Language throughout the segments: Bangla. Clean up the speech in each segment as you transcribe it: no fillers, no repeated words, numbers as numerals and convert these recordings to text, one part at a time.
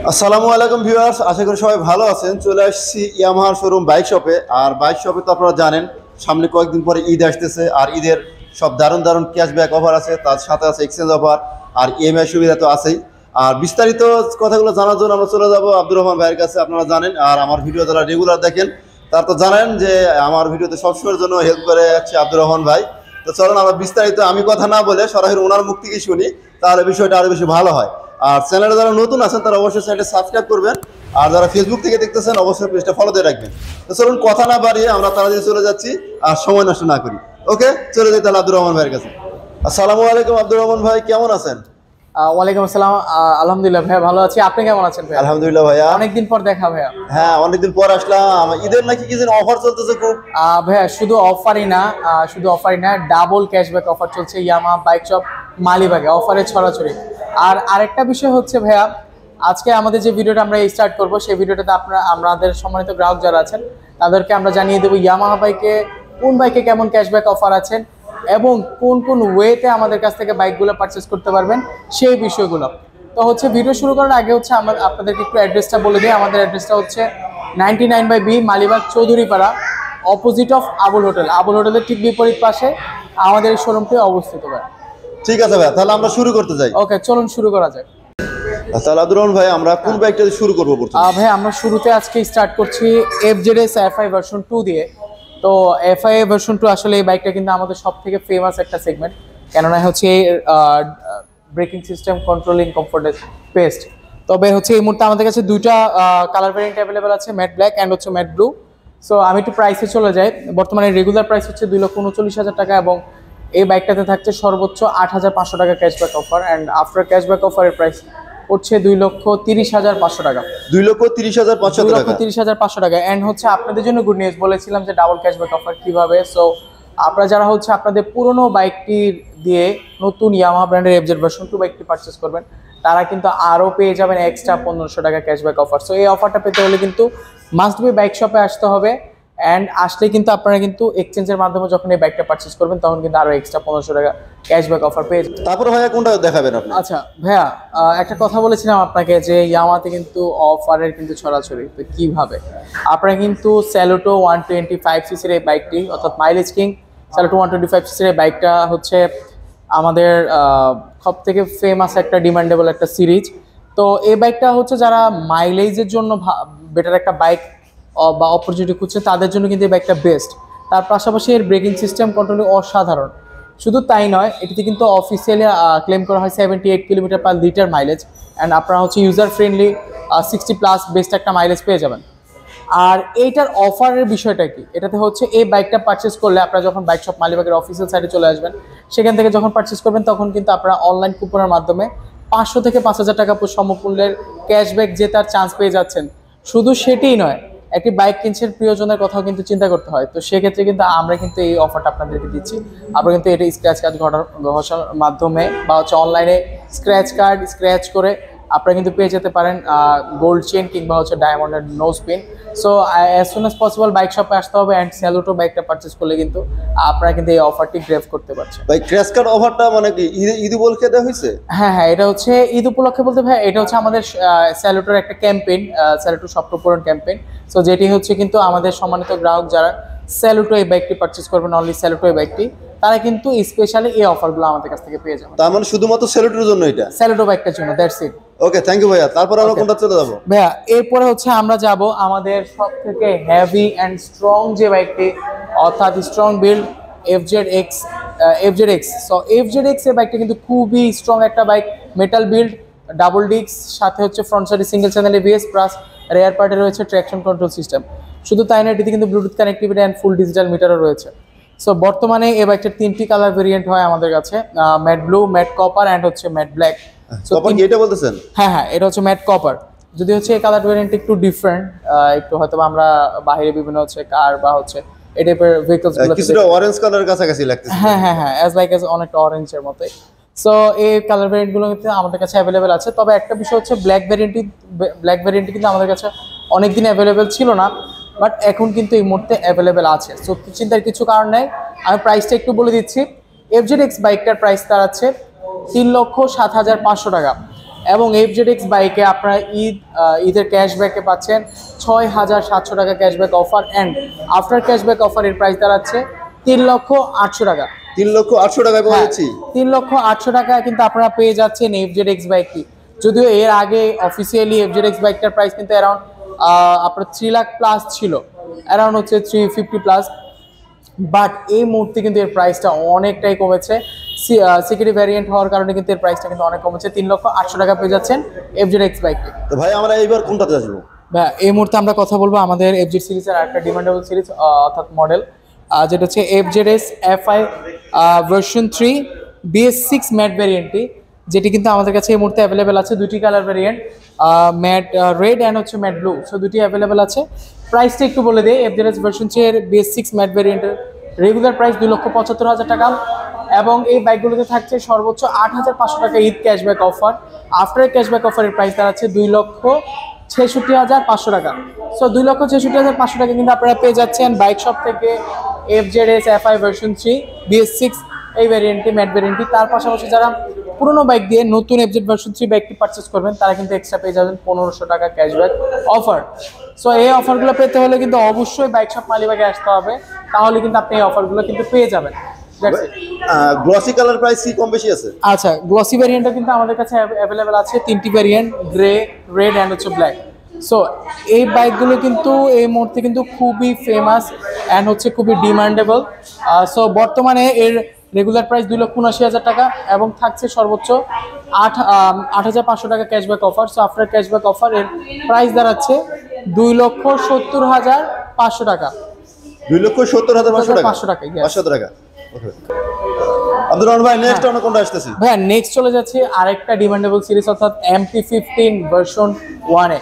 আসসালামু আলাইকুম ভিউয়ার্স, আশা করি সবাই ভালো আছেন। চলে আসছি ইয়ামাহার শোরুম বাইক শপে। আর বাইক শপে তো আপনারা জানেন সামনে কয়েকদিন পরে ঈদ আসতেছে, আর ঈদের সব দারুণ দারুণ ক্যাশব্যাক অফার আছে, তার সাথে আছে এক্সচেঞ্জ অফার আর ইএমআই সুবিধা তো আছেই। আর বিস্তারিত কথাগুলো জানার জন্য আমরা চলে যাবো আব্দুর রহমান ভাইয়ের কাছে। আপনারা জানেন, আর আমার ভিডিও যারা রেগুলার দেখেন তারা তো জানেন যে আমার ভিডিওতে সবসময়ের জন্য হেল্প করে যাচ্ছে আব্দুর রহমান ভাই। তো চলুন আমরা বিস্তারিত আমি কথা না বলে সরাসরি ওনার মুখ থেকে শুনি, তাহলে বিষয়টা আরো বেশি ভালো হয়। আর চ্যানেলে যারা নতুন আছেন তারা অবশ্যই চ্যানেলটা সাবস্ক্রাইব করবেন, আর যারা ফেসবুক থেকে দেখতেছেন অবশ্যই পেজটা ফলো দিয়ে রাখবেন। তো চলুন কথা না বাড়িয়ে আমরা তাড়াতাড়ি চলে যাচ্ছি আর সময় নষ্ট না করি। ওকে, চলে যাই তাহলে আব্দুর রহমান ভাইয়ের কাছে। আসসালামু আলাইকুম আব্দুর রহমান ভাই, কেমন আছেন? ওয়ালাইকুম আসসালাম। আলহামদুলিল্লাহ ভাইয়া, ভালো আছি। আপনি কেমন আছেন ভাইয়া? আলহামদুলিল্লাহ ভাইয়া, অনেকদিন পর দেখা ভাইয়া। হ্যাঁ অনেকদিন পর আসলাম। ঈদের নাকি কি যেন অফার চলতেছে খুব? ভাইয়া শুধু অফারই না, ডাবল ক্যাশব্যাক অফার চলছে ইয়ামাহা বাইক শপ মালিবাগে, অফারে ছড়াছড়ি। আর আরেকটা বিষয় হচ্ছে ভাইয়া, আজকে আমাদের যে ভিডিওটা আমরা স্টার্ট করব সেই ভিডিওটাতে আমাদের সম্মানিত গ্রাহক যারা আছেন তাদেরকে আমরা জানিয়ে দেবো ইয়ামাহা কোন বাইকে কেমন ক্যাশব্যাক অফার আছেন এবং কোন কোন ওয়েতে আমাদের কাছ থেকে বাইকগুলো পারচেস করতে পারবেন সেই বিষয়গুলো। তো হচ্ছে ভিডিও শুরু করার আগে হচ্ছে আমরা আপনাদেরকে একটু অ্যাড্রেসটা বলে দিই। আমাদের অ্যাড্রেসটা হচ্ছে 99/B Malibagh Chowdhurypara, opposite of Abul hotel. Abul হোটেলের ঠিক বিপরীত পাশে আমাদের এই শোরুমটি অবস্থিত ভাই। ঠিক আছে ভাই, তাহলে আমরা শুরু করতে যাই। ওকে, চলুন শুরু করা যাক। তাহলে আব্দুর রহমান ভাই, আমরা কোন বাইকটা শুরু করবো? ভাই আমরা শুরুতে আজকে স্টার্ট করছি FZS FI ভার্সন 2 দিয়ে। তো FI ভার্সন 2 আসলে এই বাইকটা কিন্তু আমাদের সব থেকে ফেমাস একটা সেগমেন্ট, কেননা হচ্ছে ব্রেকিং সিস্টেম, কন্ট্রোলিং, কমফোর্টের বেস্ট। তবে হচ্ছে এই মুহূর্তে আমাদের কাছে দুইটা কালার ভ্যারিয়েন্ট অ্যাভেলেবেল আছে, ম্যাট ব্ল্যাক অ্যান্ড হচ্ছে ম্যাট ব্লু। সো আমি একটু প্রাইসে চলে যাই। বর্তমানে রেগুলার প্রাইস হচ্ছে 2,39,000 টাকা এবং এই বাইকটাতে থাকছে সর্বোচ্চ 8,500 টাকা cashback offer, and after cashback অফারের প্রাইস পড়ছে 2,30,500 টাকা। 2,30,500 টাকা। অ্যান্ড হচ্ছে আপনাদের জন্য গুড নিউজ, বলেছিলাম যে ডাবল ক্যাশব্যাক অফার কিভাবে। সো আপনারা যারা হচ্ছে আপনাদের পুরনো বাইকটি দিয়ে নতুন ইয়ামাহা ব্র্যান্ডের FZ ভার্সন 2 বাইকটি পারচেস করবেন, তারা কিন্তু আরও পেয়ে যাবেন এক্সট্রা 1,500 টাকা ক্যাশব্যাক অফার। সো এই অফারটা পেতে হলে কিন্তু মাস্ট বি বাইক শপে আসতে হবে, অ্যান্ড আসলে কিন্তু আপনারা কিন্তু এক্সচেঞ্জের মাধ্যমে যখন এই বাইকটা পারচেস করবেন তখন কিন্তু আরও এক্সট্রা 1,500 টাকা ক্যাশব্যাক অফার পেয়ে যাবেন। তারপর ভাইয়া কোনটা দেখাবেন আপনি? আচ্ছা ভাইয়া, একটা কথা বলেছিলাম আপনাকে যে ইয়ামাহাতে কিন্তু অফারের কিন্তু ছড়াছড়ি। তো কীভাবে? আপনারা কিন্তু স্যালুটো 125 সিসির এই বাইকটি, অর্থাৎ মাইলেজ কিং স্যালুটো 125 সিসির এই বাইকটা হচ্ছে আমাদের সব থেকে ফেমাস একটা ডিমান্ডেবল একটা সিরিজ। তো এই বাইকটা হচ্ছে যারা মাইলেজের জন্য বেটার একটা বাইক বা অপরচুনিটি খুঁজছে তাদের জন্য কিন্তু এই বাইকটা বেস্ট। তার পাশাপাশি এর ব্রেকিং সিস্টেম, কন্ট্রোলিং অসাধারণ। শুধু তাই নয়, এটিতে কিন্তু অফিসিয়ালি ক্লেম করা হয় 78 কিলোমিটার/লিটার মাইলেজ, অ্যান্ড আপনারা হচ্ছে ইউজার ফ্রেন্ডলি 60+ বেস্ট একটা মাইলেজ পেয়ে যাবেন। আর এইটার অফারের বিষয়টা কি, এটাতে হচ্ছে এই বাইকটা পারচেস করলে আপনারা যখন বাইক শপ মালিবাগের অফিসিয়াল সাইটে চলে আসবেন, সেখান থেকে যখন পারচেস করবেন তখন কিন্তু আপনারা অনলাইন কুপনের মাধ্যমে 500 থেকে 5,000 টাকা সমমূল্যের ক্যাশব্যাক জেতার চান্স পেয়ে যাচ্ছেন। শুধু সেটিই নয়, একটি বাইক কিনছেন, প্রিয়জনের কথাও কিন্তু চিন্তা করতে হয়। তো সেক্ষেত্রে কিন্তু আমরা কিন্তু এই অফারটা আপনাদেরকে দিচ্ছি। আপনারা কিন্তু এটা স্ক্র্যাচ কার্ড ঘষার মাধ্যমে বা হচ্ছে অনলাইনে স্ক্র্যাচ করে আপনারা কিন্তু পেয়ে যেতে পারেন গোল্ড চেন কিংবা হচ্ছে ডায়মন্ডের nose pin. So as soon as possible bike শপে আসতে হবে, অ্যান্ড স্যালুটো বাইকটা পারচেস করলে কিন্তু আপনারা কিন্তু এই অফারটি গ্র্যাব করতে পারছেন। ভাই ক্র্যাশ কার্ড অফারটা মানে কি ঈদ উপলক্ষে দেওয়া হয়েছে? হ্যাঁ, এটা হচ্ছে ঈদ উপলক্ষে বলতে ভাই, এটা হচ্ছে আমাদের স্যালুটোর একটা ক্যাম্পেইন, স্যালুটো সপ্তপূরণ ক্যাম্পেইন। সো যেটি হচ্ছে কিন্তু আমাদের সম্মানিত গ্রাহক যারা স্যালুটো এই বাইকটি পারচেস করবেন, অনলি স্যালুটো এই বাইকটি, তারা কিন্তু স্পেশালি এই অফারগুলো আমাদের কাছ থেকে পেয়ে যাবেন। তার মানে শুধুমাত্র স্যালুটোর জন্য? এটা স্যালুটো বাইকটার জন্য, that's it. Okay, thank you ভাইয়া। তারপর আমরা কোনটা চলে যাবো? ভাইয়া এরপরে হচ্ছে আমরা যাব আমাদের সব থেকে হেভি অ্যান্ড স্ট্রং যে বাইকটি, অর্থাৎ strong build FZX। So FZX এর বাইকটা কিন্তু খুবই স্ট্রং একটা bike, metal build, double disc, সাথে হচ্ছে ফ্রন্ট সাইডে single channel ABS plus rare পার্টে রয়েছে ট্র্যাকশন কন্ট্রোল সিস্টেম। শুধু তাই না, এটিতে কিন্তু Bluetooth connectivity and full digital মিটারও রয়েছে। সো বর্তমানে এই বাইকটার 3টি কালার ভেরিয়েন্ট হয় আমাদের কাছে, matte blue, matte copper and হচ্ছে ম্যাট ব্ল্যাক। কপার কি এটা বলতেছেন? হ্যাঁ, এটা হচ্ছে ম্যাট কপার। যদি হচ্ছে এই কালার ভেরিয়েন্ট একটু ডিফারেন্ট, একটু হয়তো আমরা বাইরে বিভিন্ন হচ্ছে কার বা হচ্ছে এই টাইপের ভেহিকলস গুলো কিছুটা অরেঞ্জ কালারের কাছাকাছি লাগতেছে। হ্যাঁ, অ্যাজ অনেকটা অরেঞ্জের মতোই। সো এই কালার ভেরিয়েন্টগুলো কিন্তু আমাদের কাছে অ্যাভেলেবেল আছে। তবে একটা বিষয় হচ্ছে ব্ল্যাক ভেরিয়েন্টটি কিন্তু আমাদের কাছে অনেকদিন অ্যাভেলেবেল ছিল না, বাট এখন কিন্তু এই মুহূর্তে অ্যাভেলেবেল আছে। সো চিন্তার কিছু কারণ নেই। আমি প্রাইসটা একটু বলে দিচ্ছি। FZX বাইকটার প্রাইস দাঁড়াচ্ছে 3,07,500 টাকা, এবং FZX বাইকে আপনারা ঈদের ক্যাশব্যাকে পাচ্ছেন 6,700 টাকা cashback offer, and after cashback অফারের প্রাইস দাঁড়াচ্ছে 3,08,000 টাকা। 3,08,000 টাকায় পাওয়া যাচ্ছি। 3,08,000 টাকা কিন্তু আপনারা পেয়ে যাচ্ছেন FZX বাইকটি। যদিও এর আগে অফিসিয়ালি FZX বাইকটার প্রাইস কিন্তু অ্যারাউন্ড আপনার 3 লাখ প্লাস ছিল, অ্যারাউন্ড হচ্ছে 350 প্লাস, বাট এই মুহূর্তে কিন্তু এর প্রাইসটা অনেকটাই কমেছে। সিকিউরিটি ভ্যারিয়েন্ট হওয়ার কারণে কিন্তু এর প্রাইসটা কিন্তু অনেক কমেছে। 3,08,000 টাকা পেয়ে যাচ্ছেন FZX বাইকটি। তো ভাই আমরা এইবার কোনটাতে আসবো? ভাই এই মুহূর্তে আমরা কথা বলবো আমাদের FZ সিরিজের আরেকটা ডিমান্ডেবল সিরিজ অর্থাৎ মডেল, যেটা হচ্ছে FZS FI version 3 BS6 matte ভ্যারিয়েন্টটি, যেটি কিন্তু আমাদের কাছে এই মুহূর্তে অ্যাভেলেবেল আছে। দুটি colour variant, matte red and হচ্ছে ম্যাট ব্লু, সো দুটি অ্যাভেলেবেল আছে। প্রাইসটা একটু বলে দিই, FZS ভার্সন 3 এর BS6 ম্যাট ভ্যারিয়েন্টের রেগুলার প্রাইস 2,75,000 টাকা, এবং এই বাইকগুলোতে থাকছে সর্বোচ্চ 8,500 টাকা Eid cashback offer. After cashback অফারের প্রাইস দাঁড়াচ্ছে 2,66,500 টাকা। সো 2,66,500 টাকা কিন্তু আপনারা পেয়ে যাচ্ছেন বাইক শপ থেকে FZS FI ভার্সন 3 BS6 এই ভ্যারিয়েন্টটি, ম্যাট ভ্যারিয়েন্টটি। তার পাশাপাশি যারা পুরোনো বাইক দিয়ে নতুন FZ ভার্সন 3 বাইকটি পারচেস করবেন তারা কিন্তু এক্সট্রা পেয়ে যাবেন 1,500 টাকা ক্যাশব্যাক অফার। সো এই অফারগুলো পেতে হলে কিন্তু অবশ্যই বাইক শপ মালিবাগে আসতে হবে, তাহলে কিন্তু আপনি এই অফারগুলো কিন্তু পেয়ে যাবেন। গ্লসি কালার প্রাইস কি কম বেশি আছে? আচ্ছা, গ্লসি ভ্যারিয়েন্টটা কিন্তু আমাদের কাছে অ্যাভেলেবেল আছে, 3টি ভ্যারিয়েন্ট, গ্রে, রেড অ্যান্ড হচ্ছে ব্ল্যাক। সো এই বাইকগুলো কিন্তু এই মুহূর্তে কিন্তু খুবই ফেমাস অ্যান্ড হচ্ছে খুবই ডিমান্ডেবল। সো বর্তমানে এর রেগুলার প্রাইস 2,79,000 টাকা এবং থাকছে সর্বোচ্চ 8,500 টাকা cashback offer. So after cashback offer এর প্রাইস দাঁড়াচ্ছে 2,70,500 টাকা। 2,70,500 টাকা। 500 টাকা, yes. 500 টাকা। ওকে আব্দুর রহমান ভাই, নেক্সট আমরা কোনটা আসতেছি? ভাই নেক্সট চলে যাচ্ছে আরেকটা ডিমান্ডেবল সিরিজ অর্থাৎ MT-15 ভার্সন 1 এ।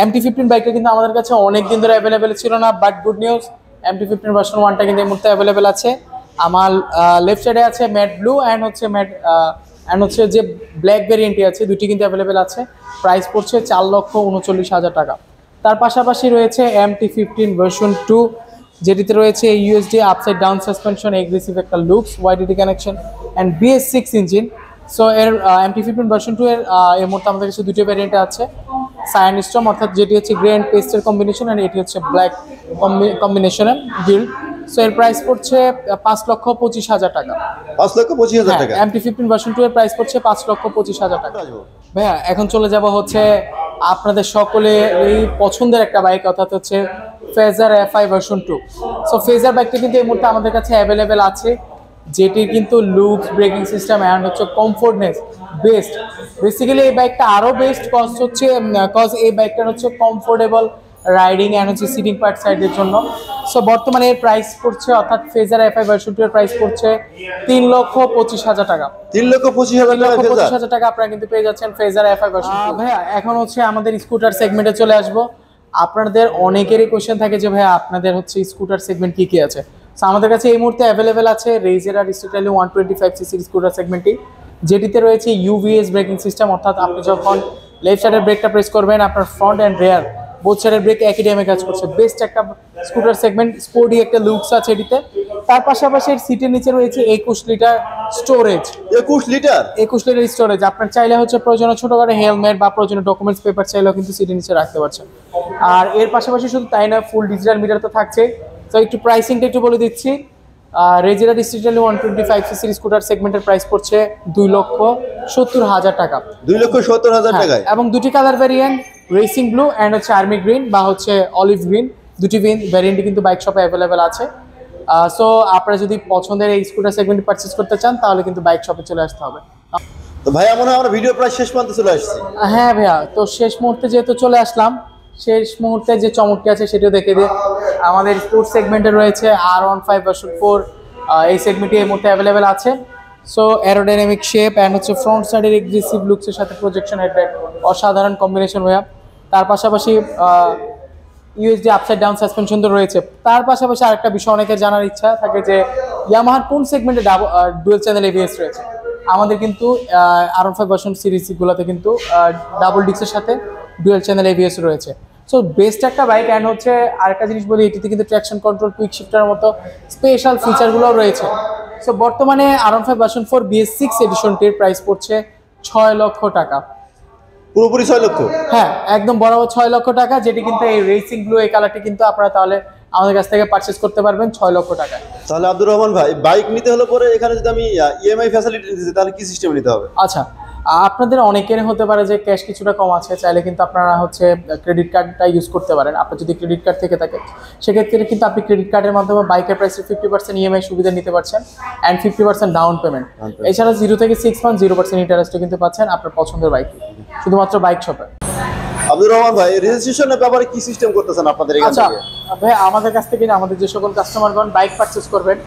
MT-15 বাইকটা কিন্তু আমাদের কাছে অনেক দিন ধরে অ্যাভেলেবেল ছিল না, but good news, MT-15 version 1টা কিন্তু এই মুহূর্তে অ্যাভেলেবেল আছে। আমার লেফট সাইডে আছে ম্যাট ব্লু অ্যান্ড হচ্ছে যে ব্ল্যাক ভ্যারিয়েন্টটি আছে, দুটি কিন্তু অ্যাভেলেবেল আছে। প্রাইস পড়ছে 4,39,000 টাকা। তার পাশাপাশি রয়েছে MT-15 ভার্সন 2, যেটিতে রয়েছে USD upside down suspension, aggressive একটা লুকস, ওয়াইডিটি connection and BS6 engine. So এর MT-15 ভার্সন 2 এর মুহূর্তে আমাদের কাছে দুটো ভ্যারিয়েন্ট আছে, সায়ান স্টর্ম অর্থাৎ যেটি হচ্ছে গ্রে অ্যান্ড পেস্টের কম্বিনেশন, অ্যান্ড এটি হচ্ছে ব্ল্যাক কম্বিনেশনের বিল্ড। সো এর প্রাইস পড়ছে 5,25,000 টাকা। 5,25,000 টাকা। MT-15 ভার্সন 2 এর প্রাইস পড়ছে 5,25,000 টাকা। ভাইয়া এখন চলে যাব হচ্ছে আপনাদের সকলের এই পছন্দের একটা বাইক, অর্থাৎ হচ্ছে phasor FI version 2। So phasor বাইকটি কিন্তু এই মুহূর্তে আমাদের কাছে অ্যাভেলেবেল আছে, যেটির কিন্তু লুকস, ব্রেকিং সিস্টেম অ্যান্ড হচ্ছে কমফোর্টনেস বেস্ট। বেসিক্যালি এই বাইকটা আরও বেস্ট কজ এই বাইকটার হচ্ছে কমফোর্টেবল রাইডিং অ্যান্ড হচ্ছে সিটিং পার্ট সাইডের জন্য। সো বর্তমানে এর প্রাইস পড়ছে, অর্থাৎ ফেজার FI ভার্সন 2 এর প্রাইস পড়ছে 3,25,000 টাকা। 3,25,000 টাকা আপনারা কিন্তু পেয়ে যাচ্ছেন ফেজার FI ভার্সন 2। ভাইয়া এখন হচ্ছে আমাদের স্কুটার সেগমেন্টে চলে আসবো। আপনাদের অনেকেরই কোয়েশ্চেন থাকে যে ভাইয়া আপনাদের হচ্ছে স্কুটার সেগমেন্ট কি আছে। সো আমাদের কাছে এই মুহূর্তে অ্যাভেলেবেল আছে রেজের আর স্ট্রিটালি 125cc স্কুটার সেগমেন্টটি, যেটিতে রয়েছে UVS ব্রেকিং সিস্টেম, অর্থাৎ আপনি যখন লেফট সাইডের ব্রেকটা প্রেস করবেন আপনার ফ্রন্ট অ্যান্ড রেয়ার বোথ সাইডের ব্রেক একই টাইমে কাজ করছে। বেস্ট একটা স্কুটার সেগমেন্ট, স্পোর্টি একটা লুকস আছে এটিতে। তার পাশাপাশি এর সিটের নিচে রয়েছে 21 লিটার স্টোরেজ। 21 litre storage. আপনার চাইলে হচ্ছে প্রয়োজনীয় ছোটখাটো হেলমেট বা প্রয়োজনীয় ডকুমেন্টস পেপার চাইলেও কিন্তু সিটের নিচে রাখতে পারছেন। আর এর পাশাপাশি শুধু তাই না, ফুল ডিজিটাল মিটার তো থাকছে। তো একটু প্রাইসিংটা একটু বলে দিচ্ছি। রেজেরা ডিজিটালি 125cc স্কুটার সেগমেন্টের প্রাইস পড়ছে 2,70,000 টাকা। 2,70,000 টাকায়। এবং দুটি colour variant, racing blue and হচ্ছে আর্মি গ্রিন বা হচ্ছে অলিভ গ্রিন, দুটি ভ্যারিয়েন্টই কিন্তু বাইক শপে অ্যাভেলেবেল আছে। সো আপনারা যদি পছন্দের এই স্কুটার সেগমেন্ট পারচেস করতে চান তাহলে কিন্তু বাইক শপে চলে আসতে হবে। তো ভাইয়া মনে হয় আমরা ভিডিও প্রায় শেষ পর্যন্ত চলে আসছি। হ্যাঁ ভাইয়া, তো শেষ মুহূর্তে যেহেতু চলে আসলাম, শেষ মুহূর্তে যে চমকটি আছে সেটিও দেখে দিই। আমাদের স্পোর্টস সেগমেন্টে রয়েছে R15 ভার্সন 4, এই সেগমেন্টটি এই মুহূর্তে অ্যাভেলেবেল আছে। সো অ্যারোডাইনামিক শেপ অ্যান্ড হচ্ছে ফ্রন্ট সাইডের এগ্রেসিভ লুকসের সাথে প্রজেকশন হেডলাইট, অসাধারণ কম্বিনেশন ভাইয়া। তার পাশাপাশি USD আপসাইড ডাউন সাসপেনশন তো রয়েছে। তার পাশাপাশি আরেকটা বিষয় অনেকের জানার ইচ্ছা থাকে যে ইয়ামাহার কোন সেগমেন্টে ডুয়েল চ্যানেল ABS রয়েছে। আমাদের কিন্তু R15 ভার্সন সিরিজগুলোতে কিন্তু ডাবল ডিক্সের সাথে ডুয়েল চ্যানেল ABS রয়েছে। সো বেস্ট একটা বাইক। অ্যান্ড হচ্ছে আরেকটা জিনিস বলি, এটিতে কিন্তু ট্র্যাকশন কন্ট্রোল, কুইক শিফটার মতো স্পেশাল ফিচারগুলোও রয়েছে। সো বর্তমানে R15 ভার্সন 4 BS6 এডিশনটির প্রাইস পড়ছে 6 লক্ষ টাকা। পুরোপুরি 6 লক্ষ। হ্যাঁ, একদম বরাবর 6 লক্ষ টাকা, যেটি কিন্তু এই রেসিং ব্লু এই কালারটি কিন্তু আপনারা তাহলে আমাদের কাছ থেকে পারচেস করতে পারবেন 6 লক্ষ টাকায়। তাহলে আব্দুর রহমান ভাই, বাইক নিতে হলে পরে এখানে যদি আমি ইএমআই ফ্যাসিলিটি নিতে তাহলে কি সিস্টেম নিতে হবে? আচ্ছা, আপনাদের অনেকের হতে পারে যে ক্যাশ কিছুটা কম আছে, চাইলে কিন্তু আপনারা হচ্ছে ক্রেডিট কার্ডটা ইউজ করতে পারেন। আপনার যদি ক্রেডিট কার্ড থেকে থাকে সেক্ষেত্রে কিন্তু আপনি ক্রেডিট কার্ডের মাধ্যমে বাইকের প্রাইসে 50% ইএমআই সুবিধা নিতে পারছেন অ্যান্ড 50% ডাউন পেমেন্ট। এছাড়া 0 থেকে 6 মান্থ 0% ইন্টারেস্টও কিন্তু পাচ্ছেন আপনার পছন্দের বাইক, শুধুমাত্র বাইক শপে। আব্দুর রহমান ভাই, রেজিস্ট্রেশনের ব্যাপারে কি সিস্টেম করতেছেন আপনাদের এখান আচ্ছা থেকে? ভাই, আমাদের কাছ থেকে আমাদের যে সকল কাস্টমারগণ বাইক পারচেস করবেন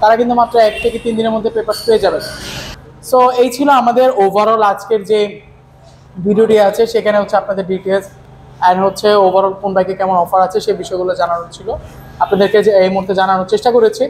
তারা কিন্তু মাত্র 1 থেকে 3 দিনের মধ্যে পেপারস পেয়ে যাবেন। সো এই ছিল আমাদের ওভারঅল আজকের যে ভিডিওটি আছে, সেখানে হচ্ছে আপনাদের ডিটেলস অ্যান্ড হচ্ছে ওভারঅল কোন বাইকে কেমন অফার আছে সেই বিষয়গুলো জানানো ছিল, আপনাদেরকে যে এই মুহূর্তে জানানোর চেষ্টা করেছি।